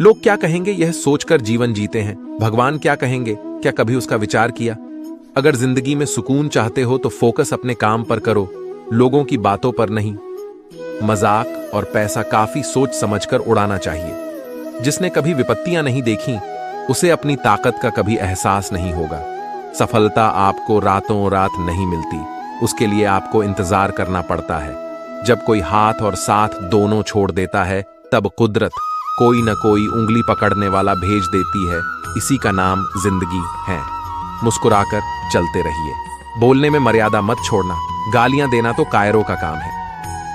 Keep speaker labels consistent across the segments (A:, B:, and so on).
A: लोग क्या कहेंगे यह सोचकर जीवन जीते हैं। भगवान क्या कहेंगे, क्या कभी उसका विचार किया? अगर जिंदगी में सुकून चाहते हो तो फोकस अपने काम पर करो, लोगों की बातों पर नहीं। मजाक और पैसा काफी सोच समझकर उड़ाना चाहिए। जिसने कभी विपत्तियां नहीं देखी उसे अपनी ताकत का कभी एहसास नहीं होगा। सफलता आपको रातों रात नहीं मिलती, उसके लिए आपको इंतजार करना पड़ता है। जब कोई हाथ और साथ दोनों छोड़ देता है तब कुदरत कोई न कोई उंगली पकड़ने वाला भेज देती है। इसी का नाम जिंदगी है। मुस्कुराकर चलते रहिए, बोलने में मर्यादा मत छोड़ना। गालियां देना तो कायरों का काम है।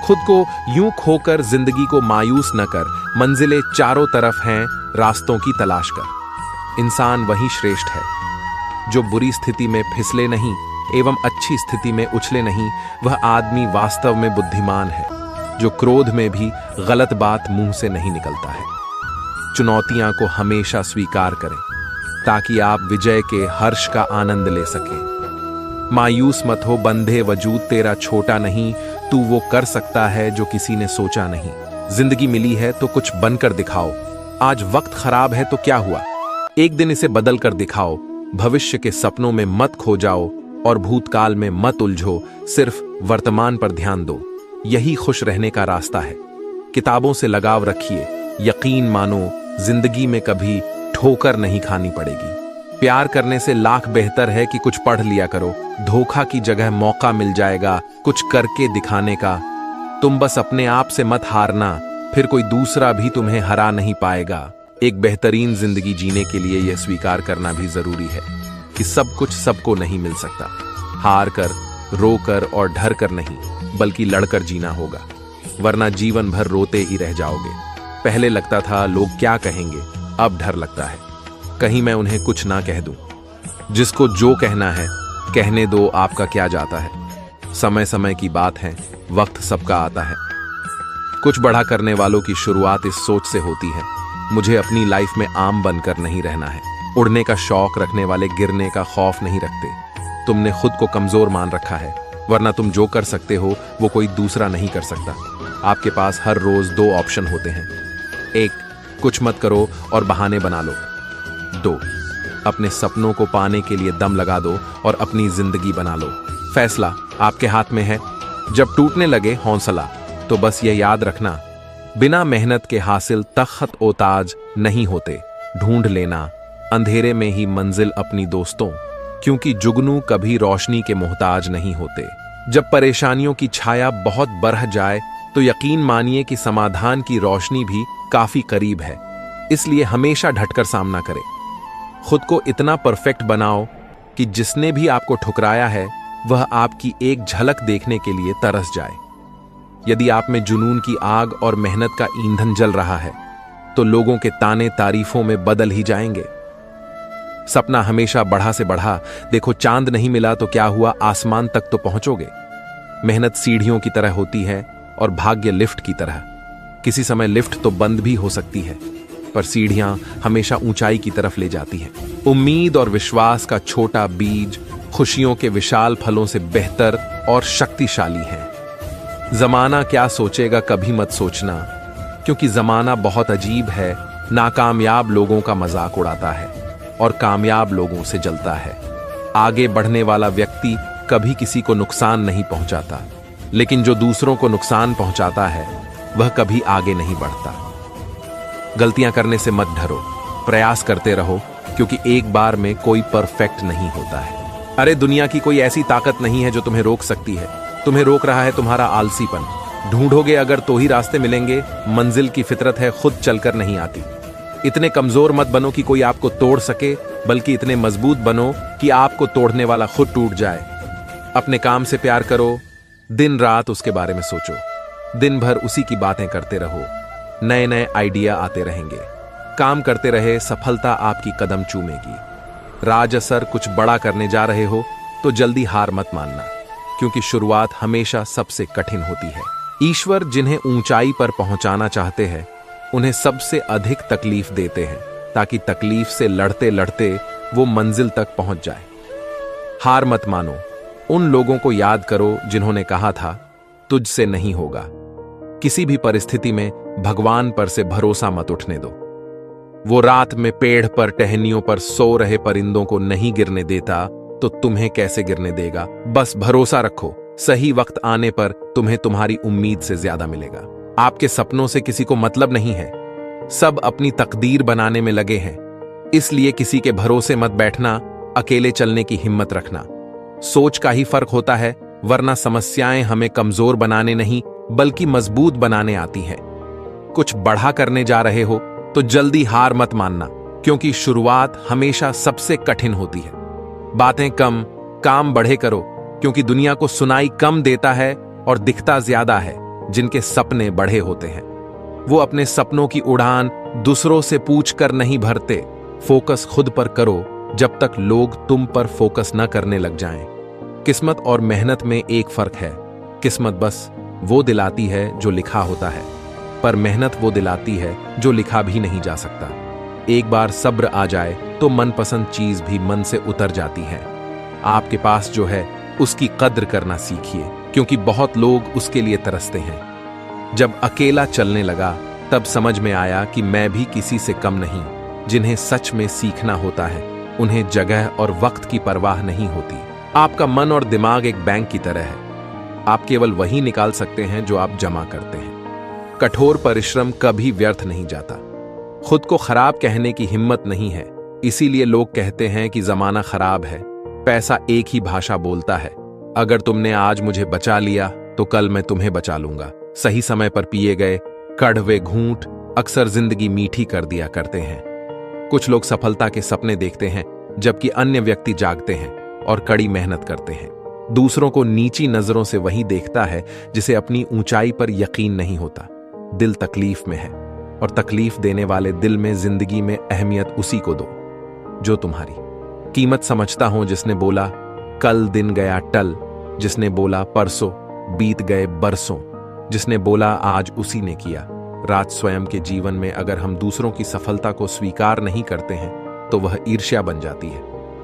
A: खुद को यूं खोकर जिंदगी को मायूस न कर, मंजिलें चारों तरफ हैं, रास्तों की तलाश कर। इंसान वही श्रेष्ठ है जो बुरी स्थिति में फिसले नहीं एवं अच्छी स्थिति में उछले नहीं। वह आदमी वास्तव में बुद्धिमान है जो क्रोध में भी गलत बात मुंह से नहीं निकलता है। चुनौतियां को हमेशा स्वीकार करें ताकि आप विजय के हर्ष का आनंद ले सकें। मायूस मत हो, बंधे वजूद तेरा छोटा नहीं, तू वो कर सकता है जो किसी ने सोचा नहीं। जिंदगी मिली है तो कुछ बनकर दिखाओ। आज वक्त खराब है तो क्या हुआ, एक दिन इसे बदल कर दिखाओ। भविष्य के सपनों में मत खो जाओ और भूतकाल में मत उलझो, सिर्फ वर्तमान पर ध्यान दो। यही खुश रहने का रास्ता है। किताबों से लगाव रखिए, यकीन मानो जिंदगी में कभी ठोकर नहीं खानी पड़ेगी। प्यार करने से लाख बेहतर है कि कुछ पढ़ लिया करो। धोखा की जगह मौका मिल जाएगा कुछ करके दिखाने का। तुम बस अपने आप से मत हारना, फिर कोई दूसरा भी तुम्हें हरा नहीं पाएगा। एक बेहतरीन जिंदगी जीने के लिए यह स्वीकार करना भी जरूरी है कि सब कुछ सबको नहीं मिल सकता। हार कर, रोकर और डर कर नहीं, बल्कि लड़कर जीना होगा, वरना जीवन भर रोते ही रह जाओगे। पहले लगता था लोग क्या कहेंगे, अब डर लगता है कहीं मैं उन्हें कुछ ना कह दूं। जिसको जो कहना है कहने दो, आपका क्या जाता है। समय समय की बात है, वक्त सबका आता है। कुछ बड़ा करने वालों की शुरुआत इस सोच से होती है, मुझे अपनी लाइफ में आम बनकर नहीं रहना है। उड़ने का शौक रखने वाले गिरने का खौफ नहीं रखते। तुमने खुद को कमजोर मान रखा है, वरना तुम जो कर सकते हो वो कोई दूसरा नहीं कर सकता। आपके पास हर रोज दो ऑप्शन होते हैं। एक, कुछ मत करो और बहाने बना लो। दो, अपने सपनों को पाने के लिए दम लगा दो और अपनी जिंदगी बना लो। फैसला आपके हाथ में है। जब टूटने लगे हौसला तो बस ये याद रखना, बिना मेहनत के हासिल तख्त ओ ताज नहीं होते। ढूंढ लेना अंधेरे में ही मंजिल अपनी दोस्तों, क्योंकि जुगनू कभी रोशनी के मोहताज नहीं होते। जब परेशानियों की छाया बहुत बढ़ जाए तो यकीन मानिए कि समाधान की रोशनी भी काफी करीब है। इसलिए हमेशा डटकर सामना करें। खुद को इतना परफेक्ट बनाओ कि जिसने भी आपको ठुकराया है वह आपकी एक झलक देखने के लिए तरस जाए। यदि आप में जुनून की आग और मेहनत का ईंधन जल रहा है तो लोगों के ताने तारीफों में बदल ही जाएंगे। सपना हमेशा बढ़ा से बढ़ा। देखो, चांद नहीं मिला तो क्या हुआ, आसमान तक तो पहुंचोगे। मेहनत सीढ़ियों की तरह होती है और भाग्य लिफ्ट की तरह। किसी समय लिफ्ट तो बंद भी हो सकती है, पर सीढ़ियां हमेशा ऊंचाई की तरफ ले जाती हैं। उम्मीद और विश्वास का छोटा बीज खुशियों के विशाल फलों से बेहतर और शक्तिशाली है। जमाना क्या सोचेगा कभी मत सोचना, क्योंकि जमाना बहुत अजीब है। नाकामयाब लोगों का मजाक उड़ाता है और कामयाब लोगों से जलता है। आगे बढ़ने वाला व्यक्ति कभी किसी को नुकसान नहीं पहुंचाता, लेकिन जो दूसरों को नुकसान पहुंचाता है वह कभी आगे नहीं बढ़ता। गलतियां करने से मत डरो, प्रयास करते रहो, क्योंकि एक बार में कोई परफेक्ट नहीं होता है। अरे, दुनिया की कोई ऐसी ताकत नहीं है जो तुम्हें रोक सकती है। तुम्हें रोक रहा है तुम्हारा आलसीपन। ढूंढोगे अगर तो ही रास्ते मिलेंगे। मंजिल की फितरत है, खुद चलकर नहीं आती। इतने कमजोर मत बनो कि कोई आपको तोड़ सके, बल्कि इतने मजबूत बनो कि आपको तोड़ने वाला खुद टूट जाए। अपने काम से प्यार करो, दिन रात उसके बारे में सोचो। दिन भर उसी की बातें करते रहो, नए नए आइडिया आते रहेंगे। काम करते रहे, सफलता आपकी कदम चूमेगी। राज असर कुछ बड़ा करने जा रहे हो तो जल्दी हार मत मानना, क्योंकि शुरुआत हमेशा सबसे कठिन होती है। ईश्वर जिन्हें ऊंचाई पर पहुंचाना चाहते हैं उन्हें सबसे अधिक तकलीफ देते हैं, ताकि तकलीफ से लड़ते लड़ते वो मंजिल तक पहुंच जाए। हार मत मानो। उन लोगों को याद करो जिन्होंने कहा था तुझसे नहीं होगा। किसी भी परिस्थिति में भगवान पर से भरोसा मत उठने दो। वो रात में पेड़ पर टहनियों पर सो रहे परिंदों को नहीं गिरने देता तो तुम्हें कैसे गिरने देगा। बस भरोसा रखो, सही वक्त आने पर तुम्हें तुम्हारी उम्मीद से ज्यादा मिलेगा। आपके सपनों से किसी को मतलब नहीं है, सब अपनी तकदीर बनाने में लगे हैं। इसलिए किसी के भरोसे मत बैठना, अकेले चलने की हिम्मत रखना। सोच का ही फर्क होता है, वरना समस्याएं हमें कमजोर बनाने नहीं बल्कि मजबूत बनाने आती हैं। कुछ बढ़ा करने जा रहे हो तो जल्दी हार मत मानना, क्योंकि शुरुआत हमेशा सबसे कठिन होती है। बातें कम, काम बढ़े करो, क्योंकि दुनिया को सुनाई कम देता है और दिखता ज्यादा है जिनके सपने बढ़े होते हैं। वो अपने सपनों की उड़ान दूसरों से पूछ कर नहीं भरते। फोकस खुद पर करो जब तक लोग तुम पर फोकस न करने लग जाएं। किस्मत और मेहनत में एक फर्क है, किस्मत बस वो दिलाती है जो लिखा होता है, पर मेहनत वो दिलाती है जो लिखा भी नहीं जा सकता। एक बार सब्र आ जाए तो मनपसंद चीज भी मन से उतर जाती है। आपके पास जो है उसकी कद्र करना सीखिए, क्योंकि बहुत लोग उसके लिए तरसते हैं। जब अकेला चलने लगा तब समझ में आया कि मैं भी किसी से कम नहीं। जिन्हें सच में सीखना होता है उन्हें जगह और वक्त की परवाह नहीं होती। आपका मन और दिमाग एक बैंक की तरह है, आप केवल वही निकाल सकते हैं जो आप जमा करते हैं। कठोर परिश्रम कभी व्यर्थ नहीं जाता। खुद को खराब कहने की हिम्मत नहीं है, इसीलिए लोग कहते हैं कि जमाना खराब है। पैसा एक ही भाषा बोलता है, अगर तुमने आज मुझे बचा लिया तो कल मैं तुम्हें बचा लूंगा। सही समय पर पिए गए कड़वे घूंट अक्सर जिंदगी मीठी कर दिया करते हैं। कुछ लोग सफलता के सपने देखते हैं जबकि अन्य व्यक्ति जागते हैं और कड़ी मेहनत करते हैं। दूसरों को नीची नजरों से वही देखता है जिसे अपनी ऊंचाई पर यकीन नहीं होता। दिल तकलीफ में है और तकलीफ देने वाले दिल में जिंदगी में अहमियत उसी को दो जो तुम्हारी कीमत समझता हो। जिसने बोला कल दिन गया टल, जिसने बोला परसों बीत गए बरसों, जिसने बोला आज उसी ने किया। राज स्वयं के जीवन में अगर हम दूसरों की सफलता को स्वीकार नहीं करते हैं तो वह ईर्ष्या बन जाती है,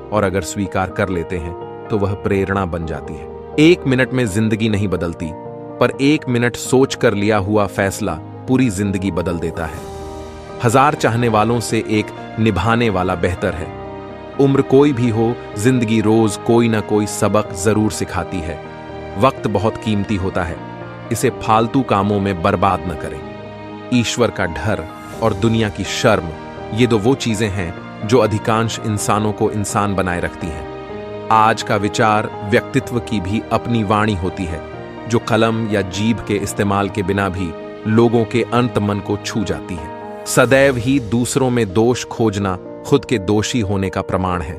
A: और अगर स्वीकार कर लेते हैं तो वह प्रेरणा बन जाती है। 1 मिनट में जिंदगी नहीं बदलती, पर 1 मिनट सोच कर लिया हुआ फैसला पूरी जिंदगी बदल देता है। 1000 चाहने वालों से एक निभाने वाला बेहतर है। उम्र कोई भी हो, जिंदगी रोज कोई ना कोई सबक जरूर सिखाती है। वक्त बहुत कीमती होता है, इसे फालतू कामों में बर्बाद न करें। ईश्वर का डर और दुनिया की शर्म, ये दो वो चीजें हैं जो अधिकांश इंसानों को इंसान बनाए रखती हैं। आज का विचार व्यक्तित्व की भी अपनी वाणी होती है, जो कलम या जीभ के इस्तेमाल के बिना भी लोगों के अंत मन को छू जाती है। सदैव ही दूसरों में दोष खोजना खुद के दोषी होने का प्रमाण है।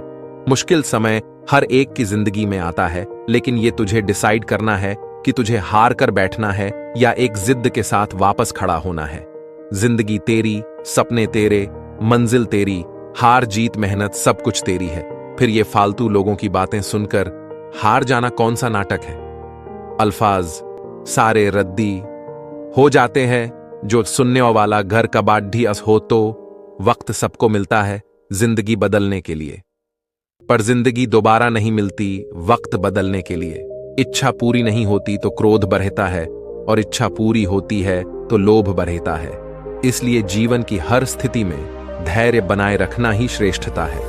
A: मुश्किल समय हर एक की जिंदगी में आता है, लेकिन ये तुझे डिसाइड करना है कि तुझे हार कर बैठना है या एक जिद के साथ वापस खड़ा होना है। जिंदगी तेरी, सपने तेरे, मंजिल तेरी, हार जीत मेहनत सब कुछ तेरी है। फिर ये फालतू लोगों की बातें सुनकर हार जाना कौन सा नाटक है। अल्फाज सारे रद्दी हो जाते हैं, जो सुनने वाला घर का बाढ़ी अस हो। तो वक्त सबको मिलता है जिंदगी बदलने के लिए, पर जिंदगी दोबारा नहीं मिलती वक्त बदलने के लिए। इच्छा पूरी नहीं होती तो क्रोध बढ़ता है, और इच्छा पूरी होती है तो लोभ बढ़ता है। इसलिए जीवन की हर स्थिति में धैर्य बनाए रखना ही श्रेष्ठता है।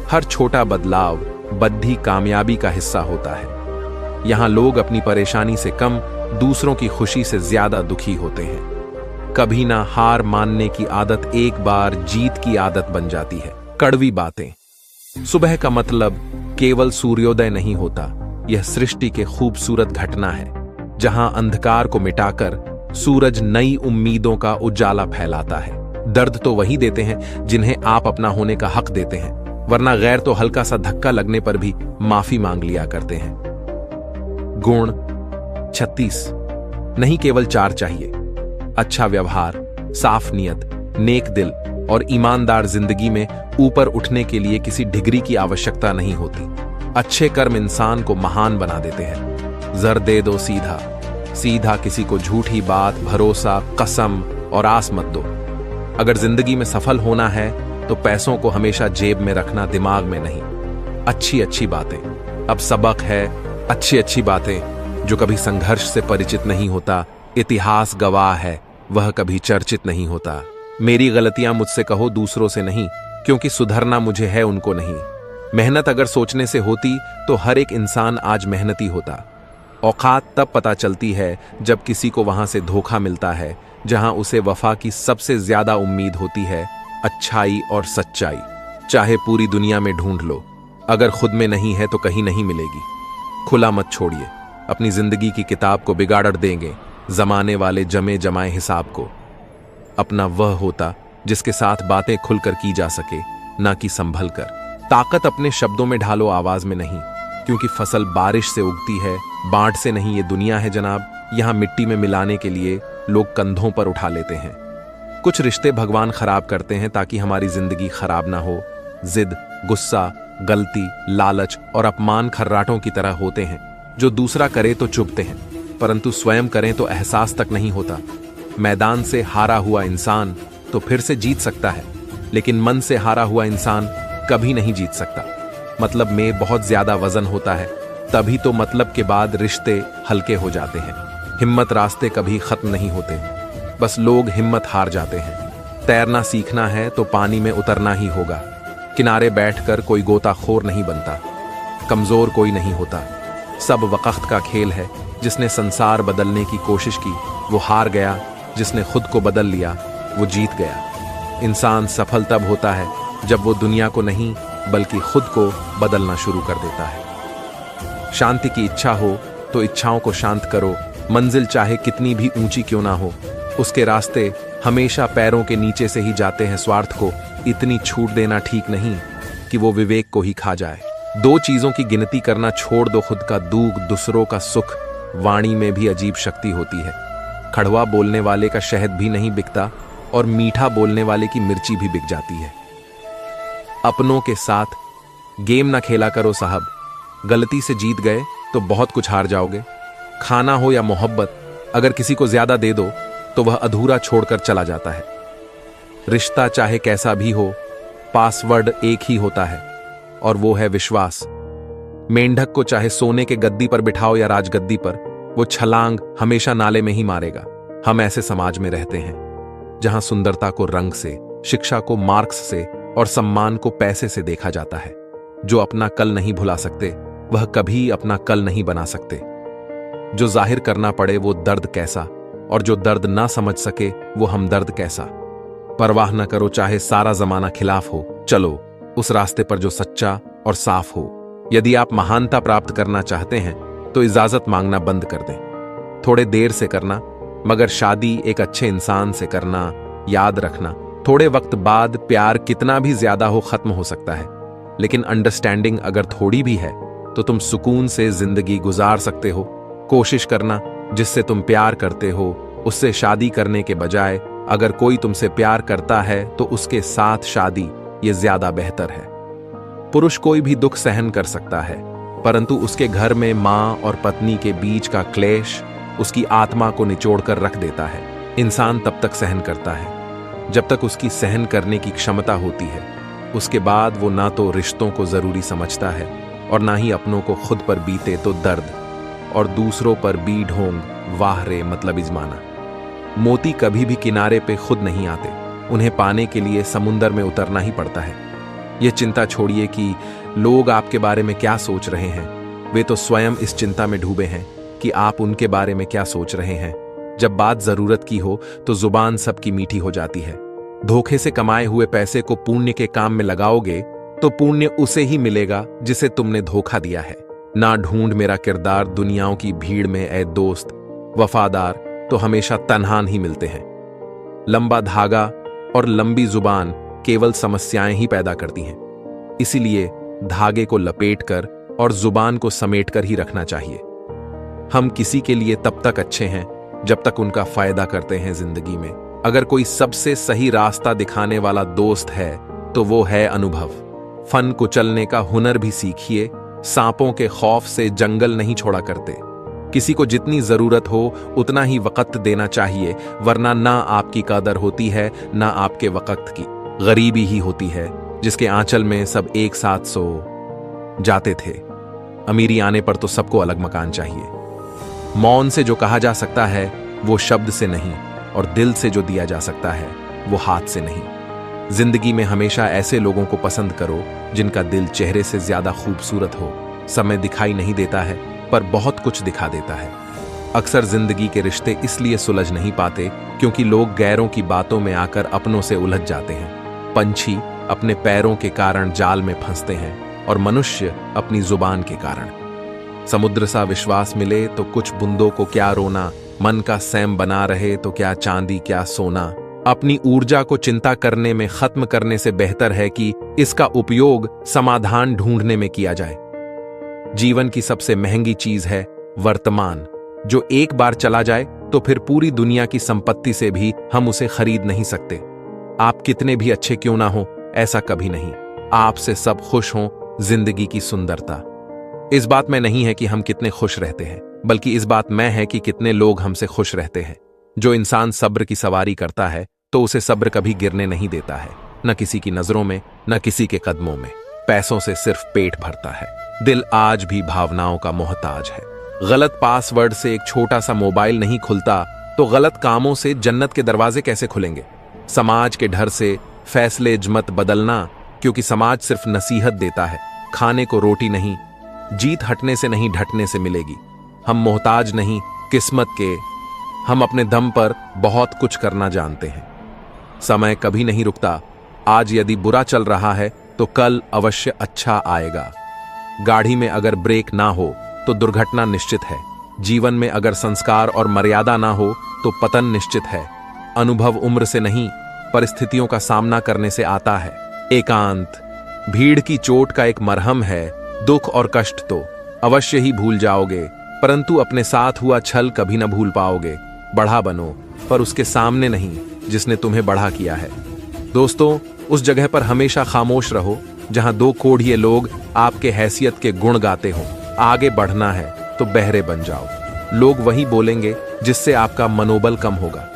A: हर छोटा बदलाव बद्धी कामयाबी का हिस्सा होता है। यहां लोग अपनी परेशानी से कम दूसरों की खुशी से ज्यादा दुखी होते हैं। कभी ना हार मानने की आदत एक बार जीत की आदत बन जाती है। कड़वी बातें। सुबह का मतलब केवल सूर्योदय नहीं होता, यह सृष्टि के खूबसूरत घटना है, जहां अंधकार को मिटाकर सूरज नई उम्मीदों का उजाला फैलाता है। दर्द तो वही देते हैं जिन्हें आप अपना होने का हक देते हैं, वरना गैर तो हल्का सा धक्का लगने पर भी माफी मांग लिया करते हैं। गुण 36 नहीं, केवल 4 चाहिए। अच्छा व्यवहार, साफ नियत, नेक दिल और ईमानदार जिंदगी में ऊपर उठने के लिए किसी डिग्री की आवश्यकता नहीं होती। अच्छे कर्म इंसान को महान बना देते हैं। जर दे दो सीधा, सीधा किसी को झूठी बात, भरोसा, कसम और आस मत दो। अगर जिंदगी में सफल होना है तो पैसों को हमेशा जेब में रखना, दिमाग में नहीं। अच्छी अच्छी बातें। अब सबक है, अच्छी अच्छी बातें जो कभी संघर्ष से परिचित नहीं होता, इतिहास गवाह है, वह कभी चर्चित नहीं होता। मेरी गलतियां मुझसे कहो, दूसरों से नहीं, क्योंकि सुधरना मुझे है, उनको नहीं। मेहनत अगर सोचने से होती तो हर एक इंसान आज मेहनती होता। औकात तब पता चलती है जब किसी को वहां से धोखा मिलता है जहां उसे वफा की सबसे ज्यादा उम्मीद होती है, अच्छाई और सच्चाई। चाहे पूरी दुनिया में ढूंढ लो, अगर खुद में नहीं है तो कहीं नहीं मिलेगी। खुला मत छोड़िए, अपनी जिंदगी की किताब को बिगाड़ देंगे जमाने वाले जमे जमाए हिसाब को। अपना वह होता जिसके साथ बातें खुलकर की जा सके, ना कि संभल कर। ताकत अपने शब्दों में ढालो, आवाज में नहीं, क्योंकि फसल बारिश से उगती है, बांट से नहीं। ये दुनिया है जनाब, यहां मिट्टी में मिलाने के लिए लोग कंधों पर उठा लेते हैं। कुछ रिश्ते भगवान खराब करते हैं ताकि हमारी जिंदगी खराब ना हो। जिद, गुस्सा, गलती, लालच और अपमान खर्राटों की तरह होते हैं जो दूसरा करे तो चुभते हैं, परंतु स्वयं करें तो एहसास तक नहीं होता। मैदान से हारा हुआ इंसान तो फिर से जीत सकता है, लेकिन मन से हारा हुआ इंसान कभी नहीं जीत सकता। मतलब में बहुत ज्यादा वजन होता है, तभी तो मतलब के बाद रिश्ते हल्के हो जाते हैं। हिम्मत रास्ते कभी खत्म नहीं होते, बस लोग हिम्मत हार जाते हैं। तैरना सीखना है तो पानी में उतरना ही होगा। किनारे बैठकर कोई गोताखोर नहीं बनता, कमजोर कोई नहीं होता। सब वक्त का खेल है। जिसने संसार बदलने की कोशिश की वो हार गया, जिसने खुद को बदल लिया वो जीत गया। इंसान सफल तब होता है जब वो दुनिया को नहीं बल्कि खुद को बदलना शुरू कर देता है। शांति की इच्छा हो तो इच्छाओं को शांत करो। मंजिल चाहे कितनी भी ऊंची क्यों ना हो, उसके रास्ते हमेशा पैरों के नीचे से ही जाते हैं। स्वार्थ को इतनी छूट देना ठीक नहीं कि वो विवेक को ही खा जाए। दो चीजों की गिनती करना छोड़ दो, खुद का दुख, दूसरों का सुख। वाणी में भी अजीब शक्ति होती है। कड़वा बोलने वाले का शहद भी नहीं बिकता और मीठा बोलने वाले की मिर्ची भी बिक जाती है। अपनों के साथ गेम ना खेला करो साहब, गलती से जीत गए तो बहुत कुछ हार जाओगे। खाना हो या मोहब्बत, अगर किसी को ज्यादा दे दो तो वह अधूरा छोड़कर चला जाता है। रिश्ता चाहे कैसा भी हो, पासवर्ड एक ही होता है और वो है विश्वास। मेंढक को चाहे सोने के गद्दी पर बिठाओ या राजगद्दी पर, वो छलांग हमेशा नाले में ही मारेगा। हम ऐसे समाज में रहते हैं जहां सुंदरता को रंग से, शिक्षा को मार्क्स से और सम्मान को पैसे से देखा जाता है। जो अपना कल नहीं भुला सकते वह कभी अपना कल नहीं बना सकते। जो जाहिर करना पड़े वो दर्द कैसा, और जो दर्द ना समझ सके वो हमदर्द कैसा। परवाह न करो चाहे सारा जमाना खिलाफ हो, चलो उस रास्ते पर जो सच्चा और साफ हो। यदि आप महानता प्राप्त करना चाहते हैं तो इजाजत मांगना बंद कर दें। थोड़े देर से करना, मगर शादी एक अच्छे इंसान से करना। याद रखना, थोड़े वक्त बाद प्यार कितना भी ज्यादा हो खत्म हो सकता है, लेकिन अंडरस्टैंडिंग अगर थोड़ी भी है तो तुम सुकून से जिंदगी गुजार सकते हो। कोशिश करना जिससे तुम प्यार करते हो उससे शादी करने के बजाय अगर कोई तुमसे प्यार करता है तो उसके साथ शादी, ये ज्यादा बेहतर है। पुरुष कोई भी दुख सहन कर सकता है, परंतु उसके घर में मां और पत्नी के बीच का क्लेश उसकी आत्मा को निचोड़कर रख देता है। इंसान तब तक सहन करता है जब तक उसकी सहन करने की क्षमता होती है। उसके बाद वो ना तो रिश्तों को जरूरी समझता है और ना ही अपनों को। खुद पर बीते तो दर्द और दूसरों पर भी ढोंग, वाह रे मतलब इजमाना। मोती कभी भी किनारे पे खुद नहीं आते, उन्हें पाने के लिए समुंदर में उतरना ही पड़ता है। यह चिंता छोड़िए कि लोग आपके बारे में क्या सोच रहे हैं। वे तो स्वयं इस चिंता में डूबे हैं कि आप उनके बारे में क्या सोच रहे हैं। जब बात जरूरत की हो तो जुबान सबकी मीठी हो जाती है। धोखे से कमाए हुए पैसे को पुण्य के काम में लगाओगे तो पुण्य उसे ही मिलेगा जिसे तुमने धोखा दिया है। ना ढूंढ मेरा किरदार दुनियाओं की भीड़ में ए दोस्त, वफादार तो हमेशा तन्हान ही मिलते हैं। लंबा धागा और लंबी जुबान केवल समस्याएं ही पैदा करती हैं। इसीलिए धागे को लपेटकर और जुबान को समेटकर ही रखना चाहिए। हम किसी के लिए तब तक अच्छे हैं जब तक उनका फायदा करते हैं जिंदगी में। अगर कोई सबसे सही रास्ता दिखाने वाला दोस्त है तो वो है अनुभव। फन कुचलने का हुनर भी सीखिए। सांपों के खौफ से जंगल नहीं छोड़ा करते। किसी को जितनी जरूरत हो उतना ही वक्त देना चाहिए, वरना ना आपकी कदर होती है ना आपके वक्त की। गरीबी ही होती है जिसके आंचल में सब एक साथ सो जाते थे। अमीरी आने पर तो सबको अलग मकान चाहिए। मौन से जो कहा जा सकता है वो शब्द से नहीं, और दिल से जो दिया जा सकता है वो हाथ से नहीं। जिंदगी में हमेशा ऐसे लोगों को पसंद करो जिनका दिल चेहरे से ज्यादा खूबसूरत हो। समय दिखाई नहीं देता है पर बहुत कुछ दिखा देता है। अक्सर जिंदगी के रिश्ते इसलिए सुलझ नहीं पाते क्योंकि लोग गैरों की बातों में आकर अपनों से उलझ जाते हैं। पंछी अपने पैरों के कारण जाल में फंसते हैं और मनुष्य अपनी जुबान के कारण। समुद्र सा विश्वास मिले तो कुछ बूंदों को क्या रोना, मन का सैम बना रहे तो क्या चांदी क्या सोना। अपनी ऊर्जा को चिंता करने में खत्म करने से बेहतर है कि इसका उपयोग समाधान ढूंढने में किया जाए। जीवन की सबसे महंगी चीज है वर्तमान, जो एक बार चला जाए तो फिर पूरी दुनिया की संपत्ति से भी हम उसे खरीद नहीं सकते। आप कितने भी अच्छे क्यों ना हो, ऐसा कभी नहीं। आपसे सब खुश हों, जिंदगी की सुंदरता इस बात में नहीं है कि हम कितने खुश रहते हैं, बल्कि इस बात में है कि कितने लोग हमसे खुश रहते हैं। जो इंसान सब्र की सवारी करता है तो उसे सब्र कभी गिरने नहीं देता है, न किसी की नजरों में न किसी के कदमों में। पैसों से सिर्फ पेट भरता है, दिल आज भी भावनाओं का मोहताज है। गलत पासवर्ड से एक छोटा सा मोबाइल नहीं खुलता तो गलत कामों से जन्नत के दरवाजे कैसे खुलेंगे। समाज के डर से फैसले मत बदलना, क्योंकि समाज सिर्फ नसीहत देता है। खाने को रोटी नहीं, जीत हटने से नहीं ढटने से मिलेगी। हम मोहताज नहीं किस्मत के, हम अपने दम पर बहुत कुछ करना जानते हैं। समय कभी नहीं रुकता, आज यदि बुरा चल रहा है तो कल अवश्य अच्छा आएगा। गाड़ी में अगर ब्रेक ना हो तो दुर्घटना निश्चित है। जीवन में अगर संस्कार और मर्यादा ना हो तो पतन निश्चित है। अनुभव उम्र से नहीं परिस्थितियों का सामना करने से आता है। एकांत भीड़ की चोट का एक मरहम है। दुख और कष्ट तो अवश्य ही भूल जाओगे, परंतु अपने साथ हुआ छल कभी न भूल पाओगे। बढ़ा बनो पर उसके सामने नहीं जिसने तुम्हें बढ़ा किया है। दोस्तों, उस जगह पर हमेशा खामोश रहो जहां दो कोढ़िए लोग आपके हैसियत के गुण गाते हो। आगे बढ़ना है तो बहरे बन जाओ। लोग वही बोलेंगे जिससे आपका मनोबल कम होगा।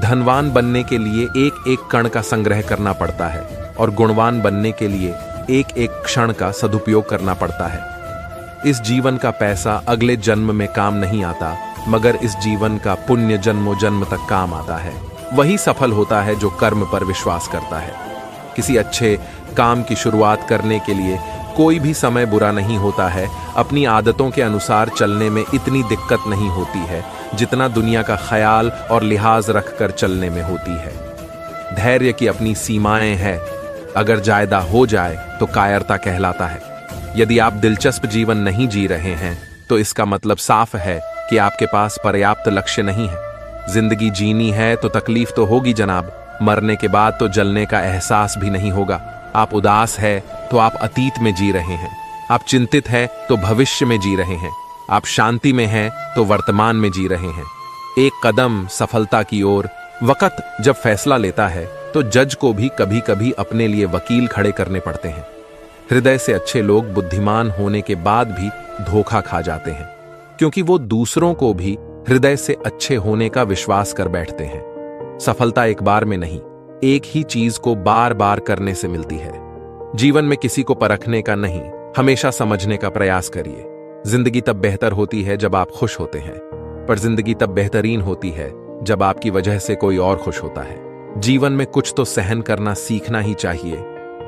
A: धनवान बनने के लिए एक एक कण का संग्रह करना पड़ता है और गुणवान बनने के लिए एक एक क्षण का सदुपयोग करना पड़ता है। इस जीवन का पैसा अगले जन्म में काम नहीं आता, मगर इस जीवन का पुण्य जन्मों जन्म तक काम आता है। वही सफल होता है जो कर्म पर विश्वास करता है। किसी अच्छे काम की शुरुआत करने के लिए कोई भी समय बुरा नहीं होता है। अपनी आदतों के अनुसार चलने में इतनी दिक्कत नहीं होती है जितना दुनिया का ख्याल और लिहाज रखकर चलने में होती है। धैर्य की अपनी सीमाएं हैं, अगर जायदा हो जाए तो कायरता कहलाता है। यदि आप दिलचस्प जीवन नहीं जी रहे हैं तो इसका मतलब साफ है कि आपके पास पर्याप्त लक्ष्य नहीं है। जिंदगी जीनी है तो तकलीफ तो होगी जनाब, मरने के बाद तो जलने का एहसास भी नहीं होगा। आप उदास है तो आप अतीत में जी रहे हैं, आप चिंतित है तो भविष्य में जी रहे हैं, आप शांति में हैं तो वर्तमान में जी रहे हैं। एक कदम सफलता की ओर वक्त जब फैसला लेता है तो जज को भी कभी कभी अपने लिए वकील खड़े करने पड़ते हैं। हृदय से अच्छे लोग बुद्धिमान होने के बाद भी धोखा खा जाते हैं, क्योंकि वो दूसरों को भी हृदय से अच्छे होने का विश्वास कर बैठते हैं। सफलता एक बार में नहीं, एक ही चीज को बार बार करने से मिलती है। जीवन में किसी को परखने का नहीं, हमेशा समझने का प्रयास करिए। जिंदगी तब बेहतर होती है जब आप खुश होते हैं, पर जिंदगी तब बेहतरीन होती है जब आपकी वजह से कोई और खुश होता है। जीवन में कुछ तो सहन करना सीखना ही चाहिए,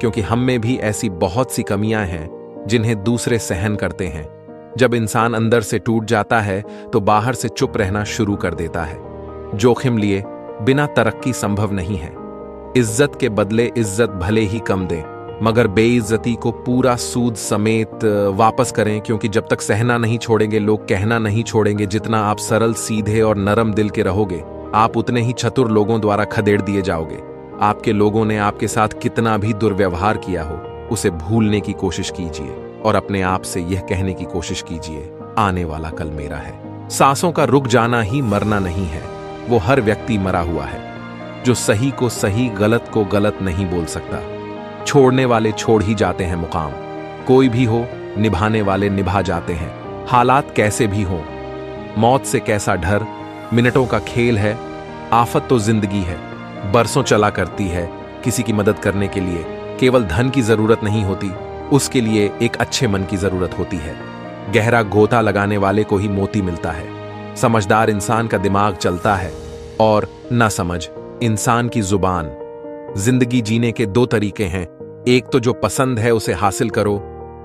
A: क्योंकि हम में भी ऐसी बहुत सी कमियां हैं जिन्हें दूसरे सहन करते हैं। जब इंसान अंदर से टूट जाता है तो बाहर से चुप रहना शुरू कर देता है। जोखिम लिए बिना तरक्की संभव नहीं है। इज्जत के बदले इज्जत भले ही कम दें, मगर बेइज्जती को पूरा सूद समेत वापस करें, क्योंकि जब तक सहना नहीं छोड़ेंगे, लोग कहना नहीं छोड़ेंगे। जितना आप सरल, सीधे और नरम दिल के रहोगे, आप उतने ही चतुर लोगों द्वारा खदेड़ दिए जाओगे। आपके लोगों ने आपके साथ कितना भी दुर्व्यवहार किया हो, उसे भूलने की कोशिश कीजिए और अपने आप से यह कहने की कोशिश कीजिए, आने वाला कल मेरा है। सांसों का रुक जाना ही मरना नहीं है, वो हर व्यक्ति मरा हुआ है। जो सही को सही, गलत को गलत नहीं बोल सकता। छोड़ने वाले छोड़ ही जाते हैं मुकाम। कोई भी हो, निभाने वाले निभा जाते हैं। हालात कैसे भी हों, मौत से कैसा डर, मिनटों का खेल है। आफत तो जिंदगी है, बरसों चला करती है। किसी की मदद करने के लिए केवल धन की जरूरत नहीं होती, उसके लिए एक अच्छे मन की जरूरत होती है। गहरा गोता लगाने वाले को ही मोती मिलता है। समझदार इंसान का दिमाग चलता है और ना समझ इंसान की जुबान। जिंदगी जीने के दो तरीके हैं, एक तो जो पसंद है उसे हासिल करो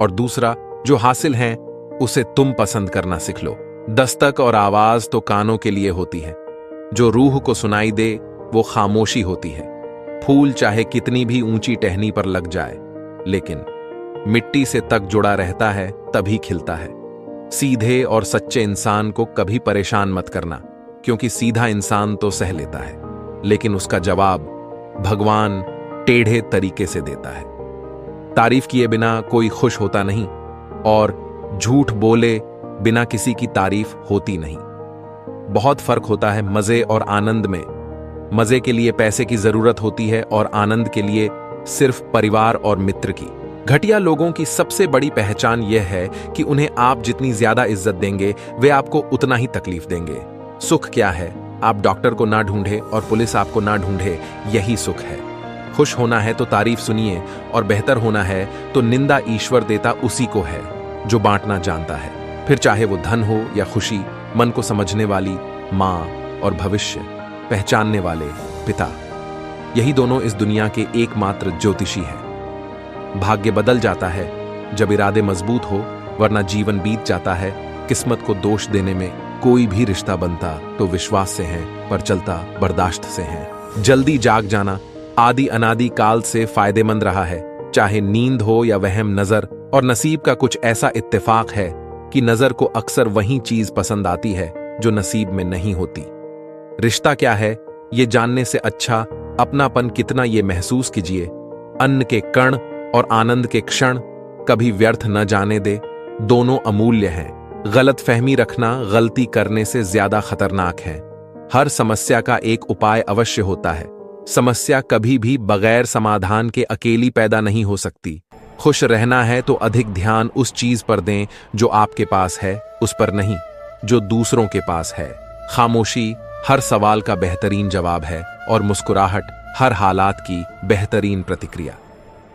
A: और दूसरा जो हासिल है उसे तुम पसंद करना सीख लो। दस्तक और आवाज तो कानों के लिए होती है, जो रूह को सुनाई दे वो खामोशी होती है। फूल चाहे कितनी भी ऊंची टहनी पर लग जाए, लेकिन मिट्टी से तक जुड़ा रहता है तभी खिलता है। सीधे और सच्चे इंसान को कभी परेशान मत करना, क्योंकि सीधा इंसान तो सह लेता है, लेकिन उसका जवाब भगवान टेढ़े तरीके से देता है। तारीफ किए बिना कोई खुश होता नहीं और झूठ बोले बिना किसी की तारीफ होती नहीं। बहुत फर्क होता है मजे और आनंद में। मजे के लिए पैसे की जरूरत होती है और आनंद के लिए सिर्फ परिवार और मित्र की। घटिया लोगों की सबसे बड़ी पहचान यह है कि उन्हें आप जितनी ज्यादा इज्जत देंगे वे आपको उतना ही तकलीफ देंगे। सुख क्या है? आप डॉक्टर को ना ढूंढे और पुलिस आपको ना ढूंढे, यही सुख है। खुश होना है तो तारीफ सुनिए और बेहतर होना है तो निंदा ईश्वर देता उसी को है जो बांटना जानता है। फिर चाहे वो धन हो या खुशी, मन को समझने वाली माँ और भविष्य पहचानने वाले पिता, यही दोनों इस दुनिया के एकमात्र ज्योतिषी है। भाग्य बदल जाता है जब इरादे मजबूत हो, वरना जीवन बीत जाता है। किस्मत को दोष देने में कोई भी रिश्ता बनता तो विश्वास से है, पर चलता बर्दाश्त से है। जल्दी जाग जाना आदि अनादि काल से फायदेमंद रहा है, चाहे नींद हो या वहम नजर। और नसीब का कुछ ऐसा इत्तेफाक है कि नजर को अक्सर वही चीज पसंद आती है जो नसीब में नहीं होती। रिश्ता क्या है ये जानने से अच्छा अपनापन कितना ये महसूस कीजिए। अन्न के कण और आनंद के क्षण कभी व्यर्थ न जाने दे, दोनों अमूल्य हैं। गलत फहमी रखना गलती करने से ज्यादा खतरनाक है। हर समस्या का एक उपाय अवश्य होता है। समस्या कभी भी बगैर समाधान के अकेली पैदा नहीं हो सकती। खुश रहना है तो अधिक ध्यान उस चीज पर दें जो आपके पास है, उस पर नहीं जो दूसरों के पास है। खामोशी हर सवाल का बेहतरीन जवाब है और मुस्कुराहट हर हालात की बेहतरीन प्रतिक्रिया।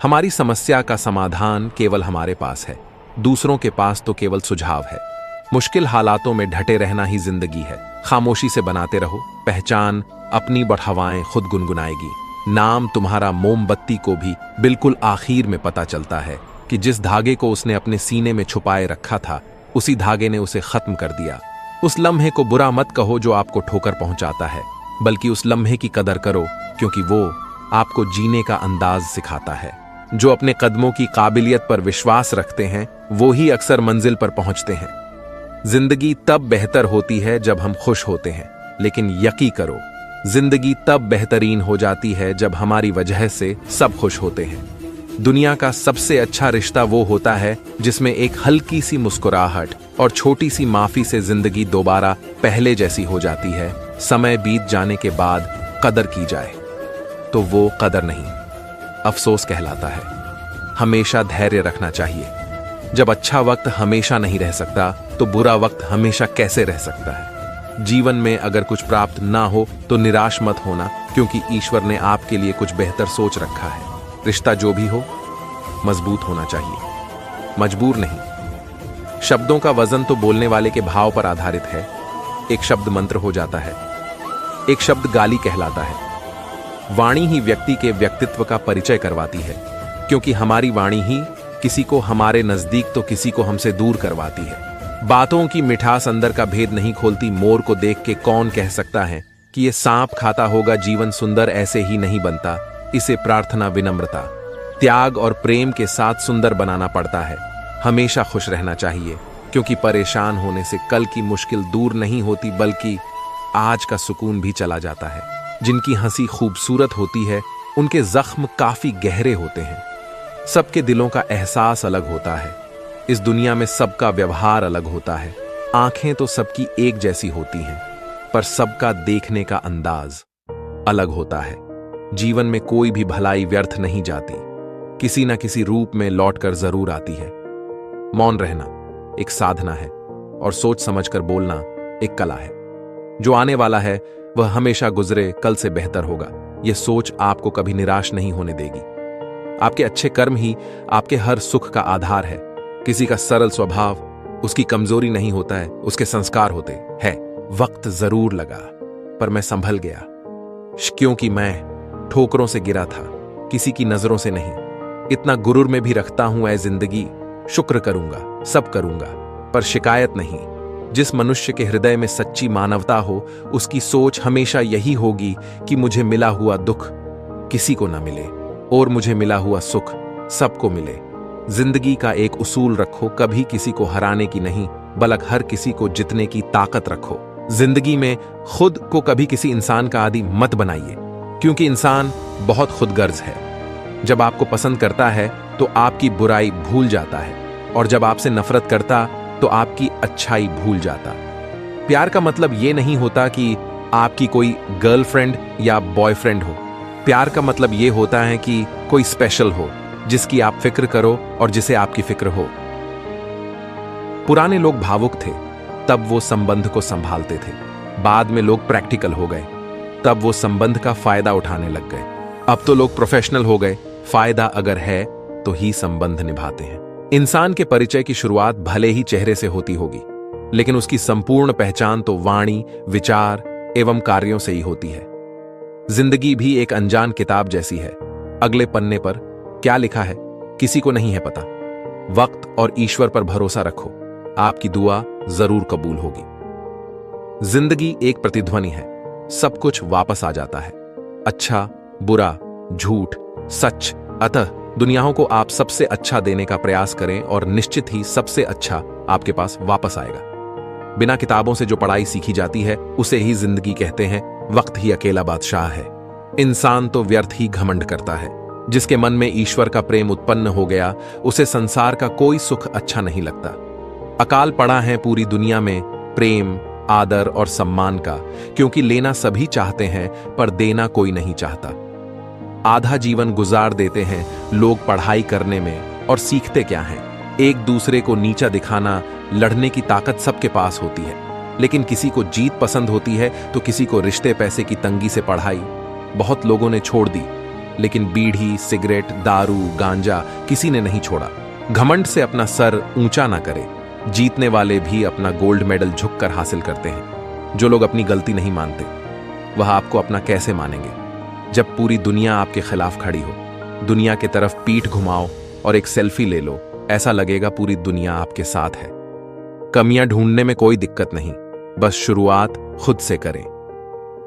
A: हमारी समस्या का समाधान केवल हमारे पास है, दूसरों के पास तो केवल सुझाव है। मुश्किल हालातों में ढटे रहना ही जिंदगी है। खामोशी से बनाते रहो पहचान, अपनी बढ़ावाएं खुद गुनगुनाएगी। नाम तुम्हारा मोमबत्ती को भी बिल्कुल आखिर में पता चलता है कि जिस धागे को उसने अपने सीने में छुपाए रखा था, उसी धागे ने उसे खत्म कर दिया। उस लम्हे को बुरा मत कहो जो आपको ठोकर पहुंचाता है, बल्कि उस लम्हे की कदर करो, क्योंकि वो आपको जीने का अंदाज सिखाता है। जो अपने कदमों की काबिलियत पर विश्वास रखते हैं वो ही अक्सर मंजिल पर पहुंचते हैं। जिंदगी तब बेहतर होती है जब हम खुश होते हैं, लेकिन यकीन करो जिंदगी तब बेहतरीन हो जाती है जब हमारी वजह से सब खुश होते हैं। दुनिया का सबसे अच्छा रिश्ता वो होता है जिसमें एक हल्की सी मुस्कुराहट और छोटी सी माफी से जिंदगी दोबारा पहले जैसी हो जाती है। समय बीत जाने के बाद कदर की जाए तो वो कदर नहीं, अफसोस कहलाता है। हमेशा धैर्य रखना चाहिए। जब अच्छा वक्त हमेशा नहीं रह सकता तो बुरा वक्त हमेशा कैसे रह सकता है। जीवन में अगर कुछ प्राप्त ना हो तो निराश मत होना, क्योंकि ईश्वर ने आपके लिए कुछ बेहतर सोच रखा है। रिश्ता जो भी हो मजबूत होना चाहिए, मजबूर नहीं। शब्दों का वजन तो बोलने वाले के भाव पर आधारित है। एक शब्द मंत्र हो जाता है, एक शब्द गाली कहलाता है। वाणी ही व्यक्ति के व्यक्तित्व का परिचय करवाती है, क्योंकि हमारी वाणी ही किसी को हमारे नजदीक तो किसी को हमसे दूर करवाती है। बातों की मिठास अंदर का भेद नहीं खोलती। मोर को देख के कौन कह सकता है कि ये सांप खाता होगा। जीवन सुंदर ऐसे ही नहीं बनता, इसे प्रार्थना, विनम्रता, त्याग और प्रेम के साथ सुंदर बनाना पड़ता है। हमेशा खुश रहना चाहिए, क्योंकि परेशान होने से कल की मुश्किल दूर नहीं होती, बल्कि आज का सुकून भी चला जाता है। जिनकी हंसी खूबसूरत होती है उनके जख्म काफी गहरे होते हैं। सबके दिलों का एहसास अलग होता है। इस दुनिया में सबका व्यवहार अलग होता है। आंखें तो सबकी एक जैसी होती हैं, पर सबका देखने का अंदाज अलग होता है। जीवन में कोई भी भलाई व्यर्थ नहीं जाती, किसी न किसी रूप में लौटकर जरूर आती है। मौन रहना एक साधना है और सोच समझकर बोलना एक कला है। जो आने वाला है वह हमेशा गुजरे कल से बेहतर होगा। यह सोच आपको कभी निराश नहीं होने देगी। आपके अच्छे कर्म ही आपके हर सुख का आधार है। किसी का सरल स्वभाव उसकी कमजोरी नहीं होता है, उसके संस्कार होते हैं। वक्त जरूर लगा पर मैं संभल गया, क्योंकि मैं ठोकरों से गिरा था, किसी की नजरों से नहीं। इतना गुरूर में भी रखता हूं ऐ जिंदगी, शुक्र करूंगा, सब करूंगा, पर शिकायत नहीं। जिस मनुष्य के हृदय में सच्ची मानवता हो, उसकी सोच हमेशा यही होगी कि मुझे मिला हुआ दुख किसी को ना मिले और मुझे मिला हुआ सुख सबको मिले। जिंदगी का एक उसूल रखो, कभी किसी को हराने की नहीं, बल्कि हर किसी को जितने की ताकत रखो। जिंदगी में खुद को कभी किसी इंसान का आदी मत बनाइए, क्योंकि इंसान बहुत खुदगर्ज है। जब आपको पसंद करता है तो आपकी बुराई भूल जाता है, और जब आपसे नफरत करता तो आपकी अच्छाई भूल जाता। प्यार का मतलब यह नहीं होता कि आपकी कोई गर्लफ्रेंड या बॉयफ्रेंड हो। प्यार का मतलब यह होता है कि कोई स्पेशल हो, जिसकी आप फिक्र करो और जिसे आपकी फिक्र हो। पुराने लोग भावुक थे, तब वो संबंध को संभालते थे। बाद में लोग प्रैक्टिकल हो गए, तब वो संबंध का फायदा उठाने लग गए। अब तो लोग प्रोफेशनल हो गए, फायदा अगर है तो ही संबंध निभाते हैं। इंसान के परिचय की शुरुआत भले ही चेहरे से होती होगी, लेकिन उसकी संपूर्ण पहचान तो वाणी, विचार एवं कार्यों से ही होती है। जिंदगी भी एक अनजान किताब जैसी है। अगले पन्ने पर क्या लिखा है किसी को नहीं है पता। वक्त और ईश्वर पर भरोसा रखो, आपकी दुआ जरूर कबूल होगी। जिंदगी एक प्रतिध्वनि है, सब कुछ वापस आ जाता है। अच्छा, बुरा, झूठ, सच। अतः दुनियाओं को आप सबसे अच्छा देने का प्रयास करें और निश्चित ही सबसे अच्छा आपके पास वापस आएगा। बिना किताबों से जो पढ़ाई सीखी जाती है उसे ही जिंदगी कहते हैं। वक्त ही अकेला बादशाह है। इंसान तो व्यर्थ ही घमंड करता है। जिसके मन में ईश्वर का प्रेम उत्पन्न हो गया, उसे संसार का कोई सुख अच्छा नहीं लगता। अकाल पड़ा है पूरी दुनिया में प्रेम, आदर और सम्मान का, क्योंकि लेना सभी चाहते हैं पर देना कोई नहीं चाहता। आधा जीवन गुजार देते हैं लोग पढ़ाई करने में, और सीखते क्या हैं? एक दूसरे को नीचा दिखाना। लड़ने की ताकत सबके पास होती है, लेकिन किसी को जीत पसंद होती है तो किसी को रिश्ते पैसे की तंगी से पढ़ाई। बहुत लोगों ने छोड़ दी, लेकिन बीड़ी, सिगरेट, दारू, गांजा किसी ने नहीं छोड़ा। घमंड से अपना सर ऊंचा ना करे। जीतने वाले भी अपना गोल्ड मेडल झुककर हासिल करते हैं। जो लोग अपनी गलती नहीं मानते, वह आपको अपना कैसे मानेंगे? जब पूरी दुनिया आपके खिलाफ खड़ी हो, दुनिया की तरफ पीठ घुमाओ और एक सेल्फी ले लो, ऐसा लगेगा पूरी दुनिया आपके साथ है। कमियां ढूंढने में कोई दिक्कत नहीं, बस शुरुआत खुद से करें।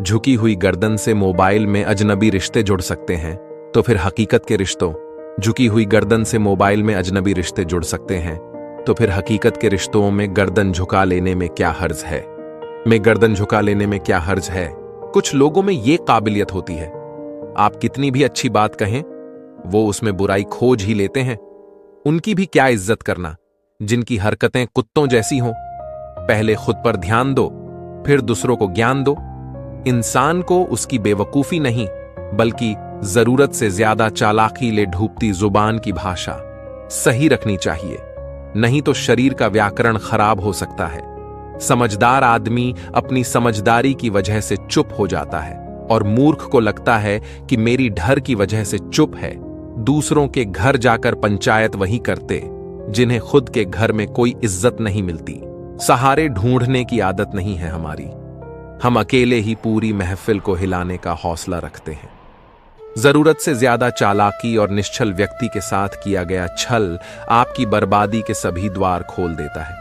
A: झुकी हुई गर्दन से मोबाइल में अजनबी रिश्ते जुड़ सकते हैं, तो फिर हकीकत के रिश्तों झुकी हुई गर्दन से मोबाइल में अजनबी रिश्ते जुड़ सकते हैं, तो फिर हकीकत के रिश्तों में गर्दन झुका लेने में क्या हर्ज है? गर्दन झुका लेने में क्या हर्ज है? कुछ लोगों में यह काबिलियत होती है, आप कितनी भी अच्छी बात कहें, वो उसमें बुराई खोज ही लेते हैं। उनकी भी क्या इज्जत करना, जिनकी हरकतें कुत्तों जैसी हों। पहले खुद पर ध्यान दो, फिर दूसरों को ज्ञान दो। इंसान को उसकी बेवकूफी नहीं, बल्कि जरूरत से ज्यादा चालाकी ले ढूंढती जुबान की भाषा सही रखनी चाहिए, नहीं तो शरीर का व्याकरण खराब हो सकता है। समझदार आदमी अपनी समझदारी की वजह से चुप हो जाता है, और मूर्ख को लगता है कि मेरी डर की वजह से चुप है। दूसरों के घर जाकर पंचायत वही करते जिन्हें खुद के घर में कोई इज्जत नहीं मिलती। सहारे ढूंढने की आदत नहीं है हमारी, हम अकेले ही पूरी महफिल को हिलाने का हौसला रखते हैं। जरूरत से ज्यादा चालाकी और निश्चल व्यक्ति के साथ किया गया छल आपकी बर्बादी के सभी द्वार खोल देता है,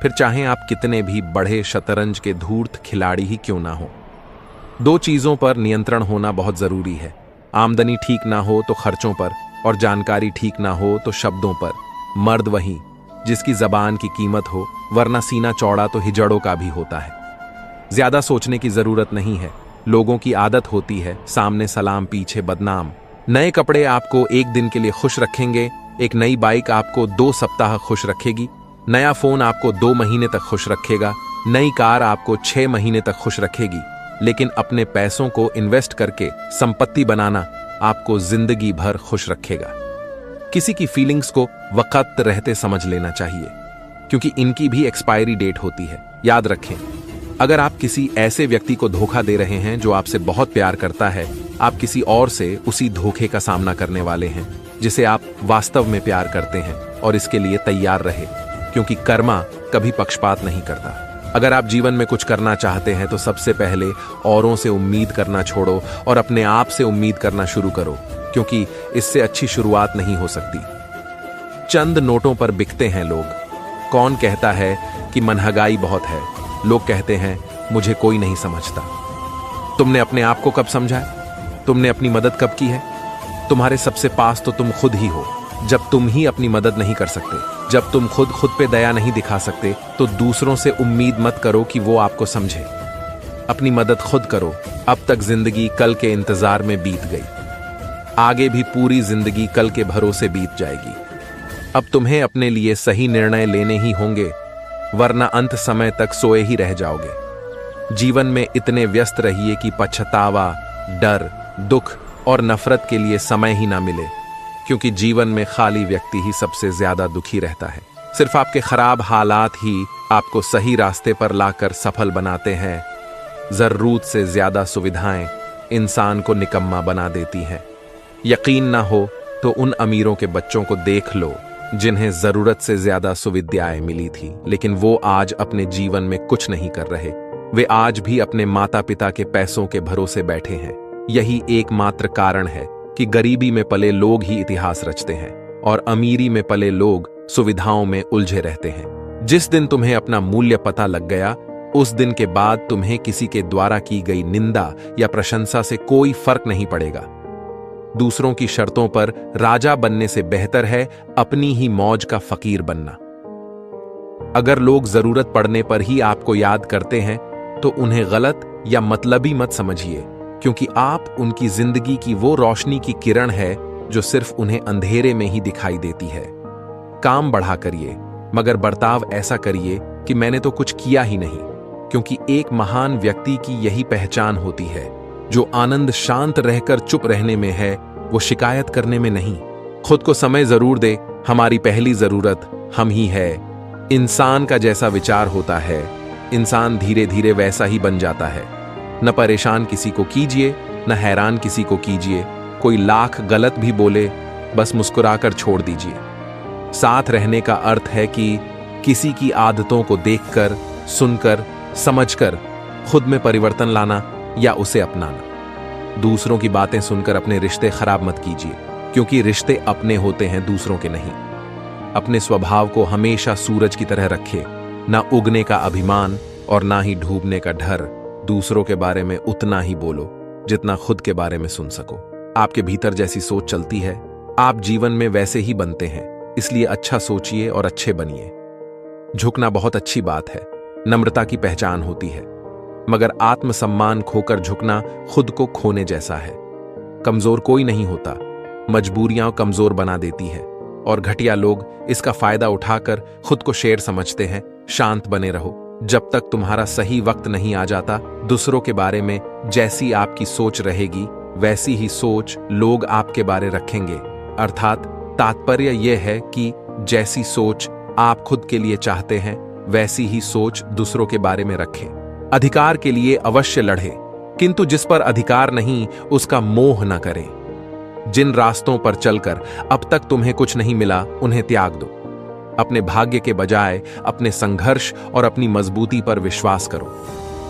A: फिर चाहे आप कितने भी बड़े शतरंज के धूर्त खिलाड़ी ही क्यों ना हो। दो चीजों पर नियंत्रण होना बहुत जरूरी है। आमदनी ठीक ना हो तो खर्चों पर, और जानकारी ठीक ना हो तो शब्दों पर। मर्द वही जिसकी जबान की कीमत हो, वरना सीना चौड़ा तो हिजड़ों का भी होता है। ज्यादा सोचने की जरूरत नहीं है। लोगों की आदत होती है सामने सलाम पीछे बदनाम। नए कपड़े आपको एक दिन के लिए खुश रखेंगे, एक नई बाइक आपको 2 सप्ताह खुश रखेगी, नया फोन आपको 2 महीने तक खुश रखेगा, नई कार आपको 6 महीने तक खुश रखेगी। लेकिन अपने पैसों को इन्वेस्ट करके संपत्ति बनाना आपको जिंदगी भर खुश रखेगा। किसी की फीलिंग्स को वक्त रहते समझ लेना चाहिए, क्योंकि इनकी भी एक्सपायरी डेट होती है। याद रखें, अगर आप किसी ऐसे व्यक्ति को धोखा दे रहे हैं जो आपसे बहुत प्यार करता है, आप किसी और से उसी धोखे का सामना करने वाले हैं जिसे आप वास्तव में प्यार करते हैं, और इसके लिए तैयार रहे, क्योंकि कर्मा कभी पक्षपात नहीं करता। अगर आप जीवन में कुछ करना चाहते हैं तो सबसे पहले औरों से उम्मीद करना छोड़ो और अपने आप से उम्मीद करना शुरू करो, क्योंकि इससे अच्छी शुरुआत नहीं हो सकती। चंद नोटों पर बिकते हैं लोग। कौन कहता है कि महंगाई बहुत है? लोग कहते हैं मुझे कोई नहीं समझता। तुमने अपने आप को कब समझा है? तुमने अपनी मदद कब की है? तुम्हारे सबसे पास तो तुम खुद ही हो। जब तुम ही अपनी मदद नहीं कर सकते, जब तुम खुद पे दया नहीं दिखा सकते, तो दूसरों से उम्मीद मत करो कि वो आपको समझे। अपनी मदद खुद करो। अब तक जिंदगी कल के इंतजार में बीत गई, आगे भी पूरी जिंदगी कल के भरोसे बीत जाएगी। अब तुम्हें अपने लिए सही निर्णय लेने ही होंगे, वरना अंत समय तक सोए ही रह जाओगे। जीवन में इतने व्यस्त रहिए कि पछतावा, डर, दुख और नफरत के लिए समय ही ना मिले, क्योंकि जीवन में खाली व्यक्ति ही सबसे ज्यादा दुखी रहता है। सिर्फ आपके खराब हालात ही आपको सही रास्ते पर लाकर सफल बनाते हैं। जरूरत से ज्यादा सुविधाएं इंसान को निकम्मा बना देती हैं। यकीन ना हो तो उन अमीरों के बच्चों को देख लो जिन्हें जरूरत से ज्यादा सुविधाएं मिली थी, लेकिन वो आज अपने जीवन में कुछ नहीं कर रहे। वे आज भी अपने माता पिता के पैसों के भरोसे बैठे हैं। यही एकमात्र कारण है कि गरीबी में पले लोग ही इतिहास रचते हैं और अमीरी में पले लोग सुविधाओं में उलझे रहते हैं। जिस दिन तुम्हें अपना मूल्य पता लग गया, उस दिन के बाद तुम्हें किसी के द्वारा की गई निंदा या प्रशंसा से कोई फर्क नहीं पड़ेगा। दूसरों की शर्तों पर राजा बनने से बेहतर है अपनी ही मौज का फकीर बनना। अगर लोग जरूरत पड़ने पर ही आपको याद करते हैं तो उन्हें गलत या मतलबी मत समझिए, क्योंकि आप उनकी जिंदगी की वो रोशनी की किरण है जो सिर्फ उन्हें अंधेरे में ही दिखाई देती है। काम बढ़ा करिए, मगर बर्ताव ऐसा करिए कि मैंने तो कुछ किया ही नहीं, क्योंकि एक महान व्यक्ति की यही पहचान होती है। जो आनंद शांत रहकर चुप रहने में है, वो शिकायत करने में नहीं। खुद को समय जरूर दे। हमारी पहली जरूरत हम ही है। इंसान का जैसा विचार होता है, इंसान धीरे धीरे वैसा ही बन जाता है। न परेशान किसी को कीजिए, न हैरान किसी को कीजिए। कोई लाख गलत भी बोले, बस मुस्कुराकर छोड़ दीजिए। साथ रहने का अर्थ है कि किसी की आदतों को देखकर, सुनकर, समझकर खुद में परिवर्तन लाना या उसे अपनाना। दूसरों की बातें सुनकर अपने रिश्ते खराब मत कीजिए, क्योंकि रिश्ते अपने होते हैं, दूसरों के नहीं। अपने स्वभाव को हमेशा सूरज की तरह रखें, ना उगने का अभिमान और ना ही डूबने का डर। दूसरों के बारे में उतना ही बोलो जितना खुद के बारे में सुन सको। आपके भीतर जैसी सोच चलती है, आप जीवन में वैसे ही बनते हैं। इसलिए अच्छा सोचिए और अच्छे बनिए। झुकना बहुत अच्छी बात है, नम्रता की पहचान होती है, मगर आत्मसम्मान खोकर झुकना खुद को खोने जैसा है। कमजोर कोई नहीं होता, मजबूरियां कमजोर बना देती है और घटिया लोग इसका फायदा उठाकर खुद को शेर समझते हैं। शांत बने रहो। जब तक तुम्हारा सही वक्त नहीं आ जाता, दूसरों के बारे में जैसी आपकी सोच रहेगी, वैसी ही सोच लोग आपके बारे रखेंगे। अर्थात तात्पर्य यह है कि जैसी सोच आप खुद के लिए चाहते हैं, वैसी ही सोच दूसरों के बारे में रखें। अधिकार के लिए अवश्य लड़े, किंतु जिस पर अधिकार नहीं उसका मोह न करें। जिन रास्तों पर चलकर अब तक तुम्हें कुछ नहीं मिला, उन्हें त्याग दो। अपने भाग्य के बजाय अपने संघर्ष और अपनी मजबूती पर विश्वास करो।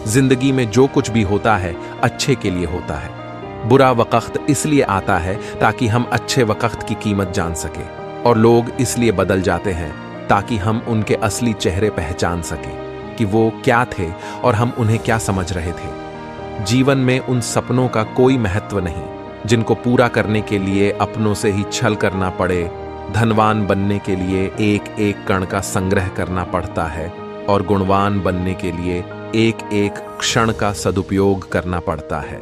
A: जिंदगी में जो कुछ भी होता है अच्छे के लिए होता है। बुरा वक्त इसलिए आता है ताकि हम अच्छे वक्त की कीमत जान सके, और लोग इसलिए बदल जाते हैं ताकि हम उनके असली चेहरे पहचान सकें कि वो क्या थे और हम उन्हें क्या समझ रहे थे। जीवन में उन सपनों का कोई महत्व नहीं जिनको पूरा करने के लिए अपनों से ही छल करना पड़े। धनवान बनने के लिए एक एक कण का संग्रह करना पड़ता है, और गुणवान बनने के लिए एक एक क्षण का सदुपयोग करना पड़ता है।